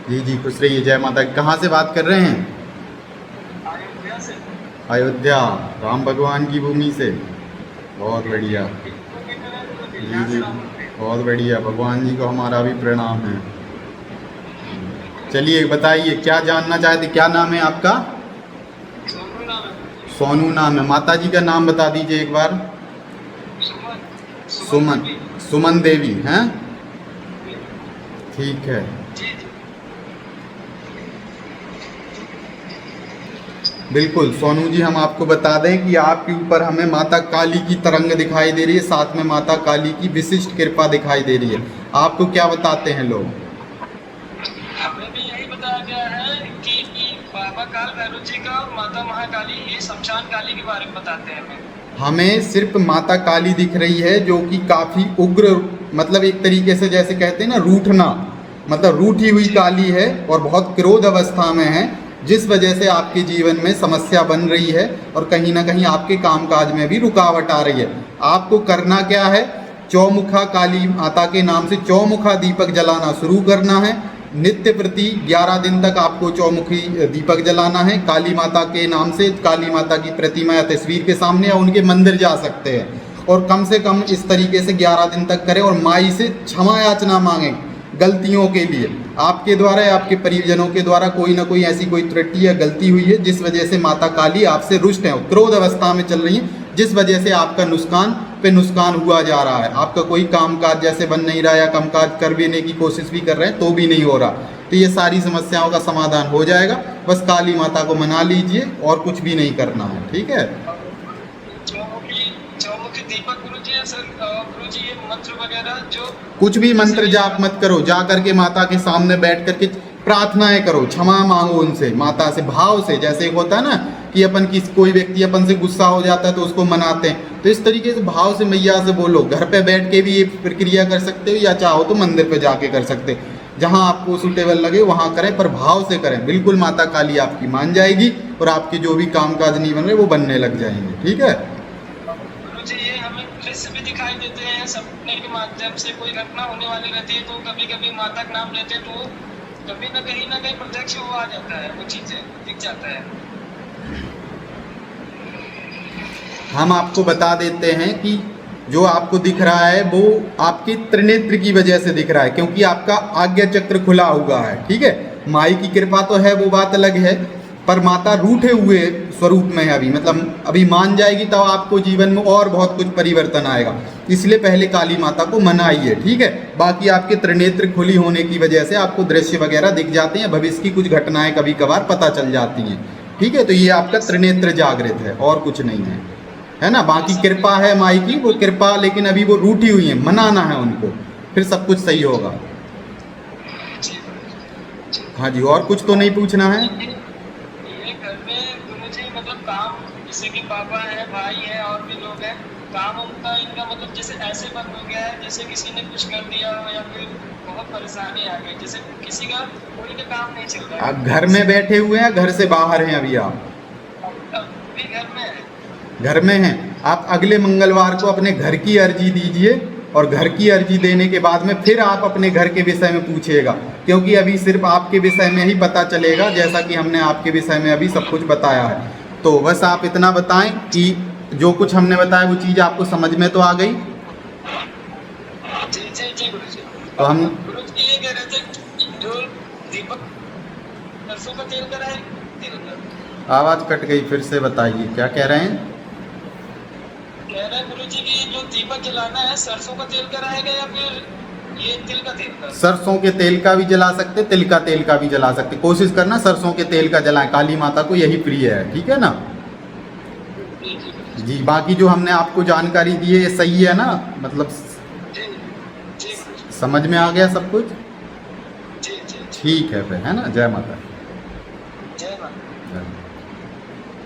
जी जी, खुश रहिए। जय माता। कहाँ से बात कर रहे हैं? अयोध्या से। अयोध्या, राम भगवान की भूमि से। बहुत जी जी, बढ़िया। 1 किलोमीटर है तो जी यहाँ से जी, राम मंदिर। बहुत बढ़िया। भगवान जी को हमारा भी प्रणाम है। चलिए बताइए, क्या जानना चाहते, क्या नाम है आपका? सोनू नाम है गुरु जी। सोनू नाम है। माता जी का नाम बता दीजिए एक बार। सुमन। सुमन सुमन। देवी। सुमन देवी हैं? जी ठीक है। जी जी। बिल्कुल सोनू जी, हम आपको बता दें कि आपके ऊपर हमें माता काली की तरंग दिखाई दे रही है, साथ में माता काली की विशिष्ट कृपा दिखाई दे रही है। आपको क्या बताते हैं लोग? हमें भी यही बताया गया है कि बाबा काल भैरव जी का और माता महाकाली ये शमशान काली के बारे में बताते हैं हमें। हमें सिर्फ माता काली दिख रही है, जो कि काफ़ी उग्र, मतलब एक तरीके से जैसे कहते हैं ना रूठना, मतलब रूठी हुई जी काली है और बहुत क्रोध अवस्था में है, जिस वजह से आपके जीवन में समस्या बन रही है और कहीं ना कहीं आपके कामकाज में भी रुकावट आ रही है। आपको करना क्या है? चौमुखा काली माता के नाम से चौमुखा दीपक जलाना शुरू करना है। नित्य प्रति 11 दिन तक आपको चौमुखी दीपक जलाना है काली माता के नाम से। काली माता की प्रतिमा या तस्वीर के सामने या उनके मंदिर जा सकते हैं, और कम से कम इस तरीके से 11 दिन तक करें और माई से क्षमा याचना मांगें गलतियों के लिए। आपके द्वारा या आपके परिजनों के द्वारा कोई ना कोई ऐसी कोई त्रुटि या गलती हुई है जिस वजह से माता काली आपसे रुष्ट है, क्रोध अवस्था में चल रही है, जिस वजह से आपका नुकसान पे नुकसान हुआ जा रहा है। आपका कोई कामकाज जैसे बन नहीं रहा, या कामकाज कर लेने की कोशिश भी कर रहे हैं तो भी नहीं हो रहा। तो ये सारी समस्याओं का समाधान हो जाएगा। बस काली माता को मना लीजिए और कुछ भी नहीं करना है, ठीक है? और चौमुखी चौमुखी दीपक गुरु जी है सर। गुरु जी ये मंत्र वगैरह जो कुछ भी जैसे मंत्र कि जाप मत करो, जा करके माता के सामने बैठ करके प्रार्थनाएं करो, क्षमा मांगो उनसे, माता से भाव से। जैसे एक होता है ना कि अपन की कोई व्यक्ति अपन से गुस्सा हो जाता है तो उसको मनाते हैं, तो इस तरीके से भाव से मैया से बोलो। घर पे बैठ के भी ये प्रक्रिया कर सकते हो, या चाहो तो मंदिर पे जाके कर सकते हो। जहाँ आपको सूटेबल लगे वहाँ करें, पर भाव से करें। बिल्कुल माता काली आपकी मान जाएगी और आपके जो भी कामकाज नहीं बन रहे वो बनने लग जाएंगे, ठीक है? गुरु जी ये हमें दृश्य भी दिखाई देते हैं सपने के माध्यम से। कोई घटना होने वाली रहती है तो कभी कभी माता का नाम लेते हैं तो कभी ना कहीं प्रत्यक्ष वो आ जाता है, वो चीजें दिख जाता है। हम आपको बता देते हैं कि जो आपको दिख रहा है वो आपके त्रिनेत्र की वजह से दिख रहा है, क्योंकि आपका आज्ञा चक्र खुला हुआ है, ठीक है? माई की कृपा तो है, वो बात अलग है, पर माता रूठे हुए स्वरूप में है अभी। मतलब अभी मान जाएगी तब आपको जीवन में और बहुत कुछ परिवर्तन आएगा। इसलिए पहले काली माता को मनाइए, ठीक है? बाकी आपके त्रिनेत्र खुली होने की वजह से आपको दृश्य वगैरह दिख जाते हैं, भविष्य की कुछ घटनाएं कभी कभार पता चल जाती हैं, ठीक है? तो ये आपका त्रिनेत्र जागृत है और कुछ नहीं है ना? बाकी कृपा है माई की, वो कृपा, लेकिन अभी वो रूठी हुई है, मनाना है उनको, फिर सब कुछ सही होगा। जी जी। हाँ जी, और कुछ तो नहीं पूछना है? ये घर में गुरु जी मतलब काम, जैसे कि पापा है, भाई है और भी लोग हैं, काम उनका इनका मतलब जैसे ऐसे बंद हो गया है जैसे किसी ने कुछ कर दिया हो या फिर बहुत परेशानी आ गई, जैसे किसी का कोई का काम नहीं चल रहा आप है घर में जैसे। बैठे हुए हैं, घर से बाहर हैं अभी आप? अब भी घर में है। घर में हैं। आप अगले मंगलवार को अपने घर की अर्जी दीजिए, और घर की अर्जी देने के बाद में फिर आप अपने घर के विषय में पूछिएगा, क्योंकि अभी सिर्फ आपके विषय में ही पता चलेगा, जैसा कि हमने आपके विषय में अभी सब कुछ बताया है। तो बस आप इतना बताएं कि जो कुछ हमने बताया वो चीज़ आपको समझ में तो आ गई? जी जी जी गुरु जी। तो हम गुरु जी ये कह रहे थे कि जो दीपक सरसों का तेल का है, तेल का आवाज़ कट गई, फिर से बताइए क्या कह रहे हैं? कह रहे हैं गुरु जी की जो दीपक जलाना है सरसों का तेल का रहेगा या फिर ये तिल का तेल का। सरसों के तेल का भी जला सकते, तिल का तेल का भी जला सकते। कोशिश करना सरसों के तेल का जलाएं, काली माता को यही प्रिय है, ठीक है ना? जी जी गुरु जी, बाकी जो हमने आपको जानकारी दी है ये सही है ना? मतलब जी जी गुरु जी। समझ में आ गया सब कुछ? जी जी जी। ठीक है फिर, है ना? जय माता।